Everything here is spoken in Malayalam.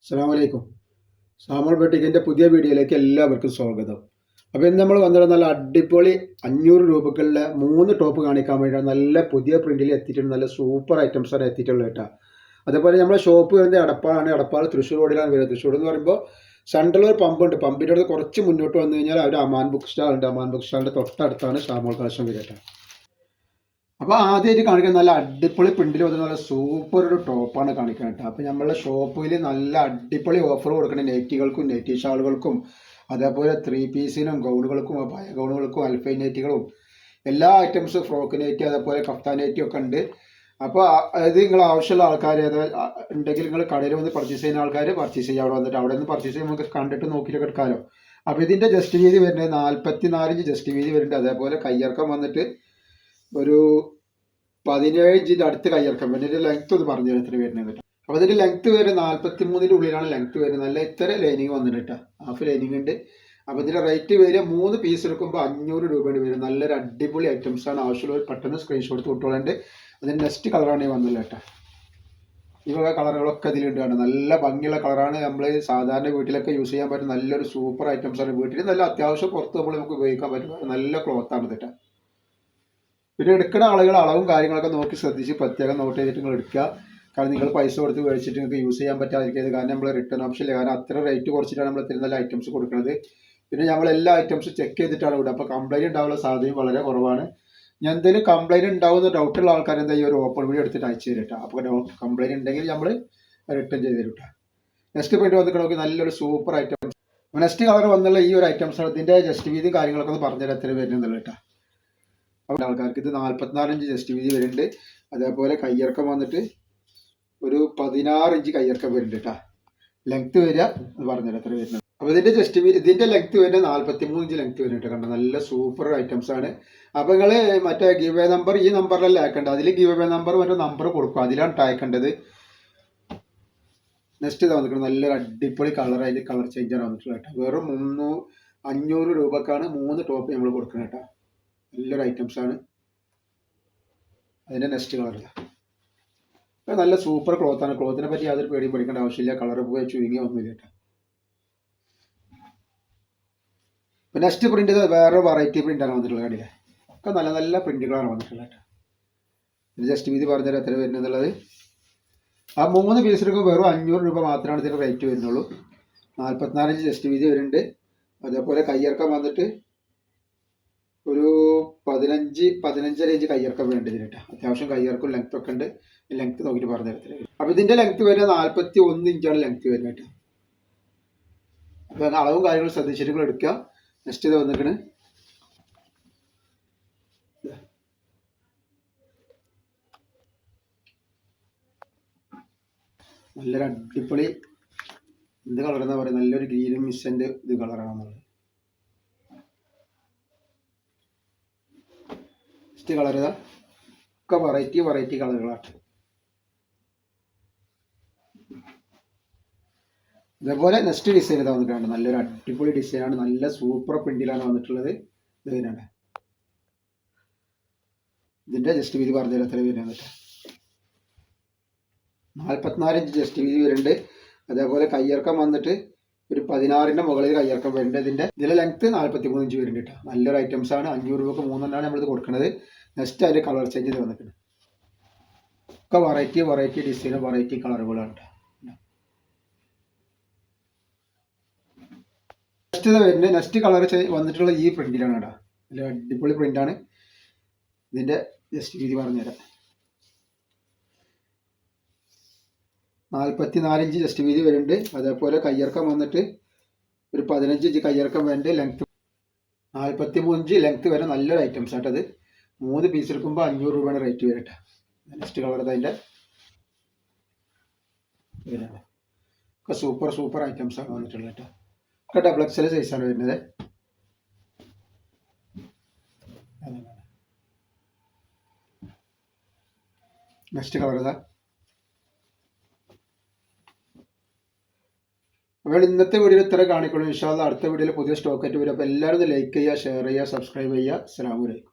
അസ്സലാമു അലൈക്കും. സാമോൾ ബൊട്ടിക്കിൻ്റെ പുതിയ വീഡിയോയിലേക്ക് എല്ലാവർക്കും സ്വാഗതം. അപ്പോൾ ഇന്ന് നമ്മൾ വന്നത് നല്ല അടിപൊളി 500 രൂപക്കുള്ള 3 ടോപ്പ് കാണിക്കാൻ വേണ്ടിയിട്ടാണ്. നല്ല പുതിയ പ്രിൻറ്റിൽ എത്തിയിട്ടുണ്ട്. നല്ല സൂപ്പർ ഐറ്റംസാണ് എത്തിയിട്ടുള്ളത് കേട്ടോ. അതേപോലെ നമ്മുടെ ഷോപ്പ് വരുന്നത് എടപ്പാളാണ്. എടപ്പാൾ തൃശ്ശൂർ റോഡിലാണ് വരുന്നത്. തൃശ്ശൂർ എന്ന് പറയുമ്പോൾ സെൻട്രൽ ഒരു പമ്പുണ്ട്. പമ്പിൻ്റെ അടുത്ത് കുറച്ച് മുന്നോട്ട് വന്നു കഴിഞ്ഞാൽ ഒരു അമാൻ ബുക്ക് സ്റ്റാൾ ഉണ്ട്. അമാൻ ബുക്ക് സ്റ്റാളിൻ്റെ തൊട്ടടുത്താണ് ഷാമോൾ കളക്ഷൻ വരിക കേട്ടോ. അപ്പോൾ ആദ്യമായിട്ട് കാണിക്കുന്നത് നല്ല അടിപൊളി പ്രിന്റിൽ വന്ന് നല്ല സൂപ്പർ ഒരു ടോപ്പാണ് കാണിക്കുന്നത് കേട്ടോ. അപ്പോൾ നമ്മളുടെ ഷോപ്പിൽ നല്ല അടിപൊളി ഓഫർ കൊടുക്കുന്ന നെറ്റികൾക്കും നെറ്റി ഷാളുകൾക്കും അതേപോലെ 3 പീസിനും ഗൗണുകൾക്കും പയ ഗൗണുകൾക്കും അൽഫൈൻ നെറ്റികളും എല്ലാ ഐറ്റംസും ഫ്രോക്ക് നെറ്റി അതേപോലെ കഫ്താൻ നെറ്റി ഒക്കെ ഉണ്ട്. അപ്പോൾ അത് നിങ്ങൾ ആവശ്യമുള്ള ആൾക്കാർ ഉണ്ടെങ്കിൽ നിങ്ങൾ കടയിൽ വന്ന് പർച്ചേസ് ചെയ്യുന്ന ആൾക്കാർ പർച്ചേസ് ചെയ്യാൻ അവിടെ വന്നിട്ട് അവിടെ നിന്ന് പർച്ചേസ് ചെയ്യുമ്പോൾ നമുക്ക് കണ്ടിട്ട് നോക്കിയിട്ട് എടുക്കാമല്ലോ. അപ്പോൾ ഇതിൻ്റെ ജസ്റ്റ് വീതി വരുന്നത് 44 ഇഞ്ച് ജസ്റ്റ് വീതി വരുന്നുണ്ട്. അതേപോലെ കയ്യിറക്കം വന്നിട്ട് ഒരു 17 ഇഞ്ചിൻ്റെ അടുത്ത് കയ്യിറക്കം വരുന്നത്. ഇതിൻ്റെ ലെങ്ത്ത് ഒന്ന് പറഞ്ഞു തരാം എത്ര വരുന്നത് കേട്ടോ. അപ്പോൾ ഇതിൻ്റെ ലെങ്ത്ത് വരുന്നത് 43 ഉള്ളിലാണ് ലെങ്ത്ത് വരുന്നത്. നല്ല ഇത്ര ലൈനിങ് വന്നിട്ട് കേട്ടോ, ഹാഫ് ലൈനിങ് ഉണ്ട്. അപ്പോൾ ഇതിൻ്റെ റേറ്റ് വരിക 3 പീസ് എടുക്കുമ്പോൾ 500 രൂപയാണ് വരും. നല്ലൊരു അടിപൊളി ഐറ്റംസാണ്. ആവശ്യമുള്ളവർ പെട്ടെന്ന് സ്ക്രീൻഷോട്ട് വിട്ടോളുണ്ട്. അതിൻ്റെ നെക്സ്റ്റ് കളറാണ് ഈ വന്നില്ല കേട്ടോ. ഈ വക കളറുകളൊക്കെ ഇതിലുണ്ട് കേട്ടോ. നല്ല ഭംഗിയുള്ള കളറാണ്. നമ്മൾ സാധാരണ വീട്ടിലൊക്കെ യൂസ് ചെയ്യാൻ പറ്റും നല്ലൊരു സൂപ്പർ ഐറ്റംസാണ്. വീട്ടിൽ നല്ല അത്യാവശ്യം പുറത്ത് നമ്മൾ നമുക്ക് ഉപയോഗിക്കാൻ പറ്റും നല്ല ക്ലോത്താണ് കേട്ടോ. പിന്നെ എടുക്കുന്ന ആളുകൾ അളവും കാര്യങ്ങളൊക്കെ നോക്കി ശ്രദ്ധിച്ച് പ്രത്യേകം നോട്ട് ചെയ്തിട്ട് നിങ്ങൾ എടുക്കുക. കാരണം നിങ്ങൾ പൈസ കൊടുത്ത് മേടിച്ചിട്ട് നിങ്ങൾക്ക് യൂസ് ചെയ്യാൻ പറ്റാതിരിക്കുന്നത്. കാരണം നമ്മൾ റിട്ടേൺ ഓപ്ഷൻ ഇല്ല. കാരണം അത്ര റേറ്റ് കുറച്ചിട്ടാണ് നമ്മൾ ഇത്രയും നല്ല ഐറ്റംസ് കൊടുക്കുന്നത്. പിന്നെ നമ്മൾ എല്ലാ ഐറ്റംസും ചെക്ക് ചെയ്തിട്ടാണ് വിടുക. അപ്പോൾ കംപ്ലൈൻറ്റ് ഉണ്ടാവാനുള്ള സാധ്യതയും വളരെ കുറവാണ്. ഞാൻ എന്തെങ്കിലും കംപ്ലൈൻറ്റ് ഉണ്ടാവുന്ന ഡൗട്ടുള്ള ആൾക്കാർ എന്താ ഈ ഒരു ഓപ്പൺ വീഡിയോ എടുത്തിട്ട് അയച്ചു തരട്ടോ. അപ്പോൾ കംപ്ലൈൻറ്റ് ഉണ്ടെങ്കിൽ നമ്മൾ റിട്ടേൺ ചെയ്ത് തരും കേട്ടോ. നെക്സ്റ്റ് പോയിട്ട് വന്നിട്ട് നോക്കി നല്ലൊരു സൂപ്പർ ഐറ്റംസ്. നെക്സ്റ്റ് കളർ വന്നുള്ള ഈ ഒരു ഐറ്റംസാണ്. ഇതിൻ്റെ ജസ്റ്റ് വീതി കാര്യങ്ങളൊക്കെ ഒന്ന് പറഞ്ഞുതരാം എത്ര വരുന്നുള്ളൂ കേട്ടോ. അപ്പോൾ ആൾക്കാർക്ക് ഇത് 44 ഇഞ്ച് ജസ്റ്റ് വീതി വരുന്നുണ്ട്. അതേപോലെ കയ്യിറക്കം വന്നിട്ട് ഒരു 16 ഇഞ്ച് കയ്യിറക്കം വരുന്നുണ്ട് കേട്ടോ. ലെങ്ത്ത് വരിക എന്ന് പറഞ്ഞുതരാം എത്ര വരുന്നത്. അപ്പോൾ ഇതിൻ്റെ ജസ്റ്റ് വീതി ഇതിൻ്റെ ലെങ്ത്ത് വരുന്നത് 43 ഇഞ്ച് ലെങ്ത്ത് വരുന്നുണ്ട്. കണ്ടോ നല്ല സൂപ്പർ ഐറ്റംസ് ആണ്. അപ്പോൾ നിങ്ങൾ മറ്റേ ഗിവ് എ നമ്പർ ഈ നമ്പറിലല്ല അയക്കേണ്ടത്. അതിൽ ഗിവ് എ നമ്പർ മറ്റേ നമ്പർ കൊടുക്കും, അതിലാണ് അയക്കേണ്ടത്. നെക്സ്റ്റ് ഇത് വന്നിട്ട് നല്ലൊരു അടിപൊളി കളർ, അതിൽ കളർ ചേഞ്ചാണ് വന്നിട്ടുള്ളത് കേട്ടോ. വെറും 500 രൂപക്കാണ് 3 ടോപ്പ് നമ്മൾ കൊടുക്കുന്നത് കേട്ടോ. നല്ലൊരു ഐറ്റംസാണ്. അതിൻ്റെ നെക്സ്റ്റ് കളറില്ല. നല്ല സൂപ്പർ ക്ലോത്താണ്. ക്ലോത്തിനെ പറ്റി യാതൊരു പേടിയും പഠിക്കേണ്ട ആവശ്യമില്ല. കളർ പോയി ചുരുങ്ങി ഒന്നുമില്ല കേട്ടോ. ഇപ്പം നെക്സ്റ്റ് പ്രിൻ്റ് വേറെ വെറൈറ്റി പ്രിൻ്റാണ് വന്നിട്ടുള്ളത്. കണ്ടില്ലേ, ഒക്കെ നല്ല നല്ല പ്രിൻ്റുകളാണ് വന്നിട്ടുള്ളത് കേട്ടോ. ഇത് ജസ്റ്റ് വീതി പറഞ്ഞുതരാം എത്ര വരുന്നുള്ളത്. ആ 3 പീസിനൊക്കെ വെറും 500 രൂപ മാത്രമാണ് ഇതിൻ്റെ റേറ്റ് വരുന്നുള്ളൂ. 44 ഇഞ്ച് ജസ്റ്റ് വീതി വരുന്നുണ്ട്. അതേപോലെ കയ്യിറക്കം വന്നിട്ട് ഒരു 15-15.5 ഇഞ്ച് കയ്യിറക്കം വേണ്ടി ഇതിന് കേട്ടോ. അത്യാവശ്യം കയ്യിറക്കും ലെങ്ത് ഒക്കെ ഉണ്ട്. ലെങ്ത് നോക്കിയിട്ട് പറഞ്ഞു തരത്തില്ല. അപ്പോൾ ഇതിൻ്റെ ലെങ്ത് വരുന്നത് 41 ഇഞ്ചാണ് ലെങ്ത് വരുന്നത് കേട്ടോ. അപ്പോൾ അളവും കാര്യങ്ങളും ശ്രദ്ധിച്ചിട്ട് നിങ്ങൾ എടുക്കുക. നെക്സ്റ്റ് ഇത് വന്നിട്ട് നല്ലൊരു അടിപൊളി എന്ത് കളറെന്നാ പറയുക, നല്ലൊരു ഗ്രീനും മിസ്സൻ്റെ ഇത് കളറാണെന്നുള്ളത്. നെക്സ്റ്റ് കളർ ഇതാ, ഒക്കെ വെറൈറ്റി കളറുകളാണ്. ഇതേപോലെ നെക്സ്റ്റ് ഡിസൈൻ ഇതാ വന്നിട്ടുണ്ട്. നല്ലൊരു അടിപൊളി ഡിസൈനാണ്. നല്ല സൂപ്പർ പ്രിന്റിലാണ് വന്നിട്ടുള്ളത്. ഇതിനാണ് ഇതിൻ്റെ ജസ്റ്റ് വീതി പറഞ്ഞു തരാം എത്ര വരുന്നത് കേട്ടോ. 44 ഇഞ്ച് ജസ്റ്റ് വീതി വരുന്നുണ്ട്. അതേപോലെ കയ്യിറക്കം വന്നിട്ട് ഒരു 16ൻ്റെ മുകളിൽ കയ്യിറക്കം വരുന്നുണ്ട്. ഇതിൻ്റെ ലെങ്ത്ത് 43 ഇഞ്ച് വരുന്നുണ്ട് കേട്ടോ. നല്ലൊരു ഐറ്റംസാണ്. 500 രൂപക്ക് 3 നമ്മളിത് കൊടുക്കുന്നത്. നെക്സ്റ്റ് അതിൻ്റെ കളർ ചേഞ്ച് ചെയ്ത് വന്നിട്ടുണ്ട്. ഒക്കെ വെറൈറ്റി ഡിസൈനും വെറൈറ്റി കളറുകളാണ് കേട്ടോ. നെക്സ്റ്റ് വരുന്നത് നെക്സ്റ്റ് കളർ വന്നിട്ടുള്ള ഈ പ്രിന്റിലാണ് കേട്ടോ. നല്ല അടിപൊളി പ്രിന്റാണ്. ഇതിൻ്റെ ജസ്റ്റ് വീതി പറഞ്ഞുതരാം. 44 ഇഞ്ച് ജസ്റ്റ് വീതി വരുന്നുണ്ട്. അതേപോലെ കയ്യിറക്കം വന്നിട്ട് ഒരു 15 ഇഞ്ച് കയ്യിറക്കം വരുന്നുണ്ട്. ലെങ്ത്ത് 43 ഇഞ്ച് ലെങ്ത്ത് വരെ നല്ലൊരു ഐറ്റംസ് ആട്ടോ. അത് 3 പീസ് എടുക്കുമ്പോൾ 500 രൂപയാണ് റേറ്റ് വരട്ടെ. നെക്സ്റ്റ് കളർ അതിൻ്റെ ഒക്കെ സൂപ്പർ ഐറ്റംസാണ് വന്നിട്ടുള്ളത് കേട്ടോ. ഒക്കെ ഡബിൾ എക്സൽ സൈസാണ് വരുന്നത്. നെക്സ്റ്റ് കളർ ഇതാ. അപ്പോൾ ഇന്നത്തെ വീഡിയോയിൽ ഇത്ര കാണിക്കുള്ളൂ. ഇൻഷാ അല്ലാഹ് അടുത്ത വീഡിയോയിൽ പുതിയ സ്റ്റോക്ക് ആയിട്ട് വരും. അപ്പോൾ എല്ലാവരും ലൈക്ക് ചെയ്യുക, ഷെയർ ചെയ്യുക, സബ്സ്ക്രൈബ് ചെയ്യുക. അസ്സലാമു അലൈക്കും.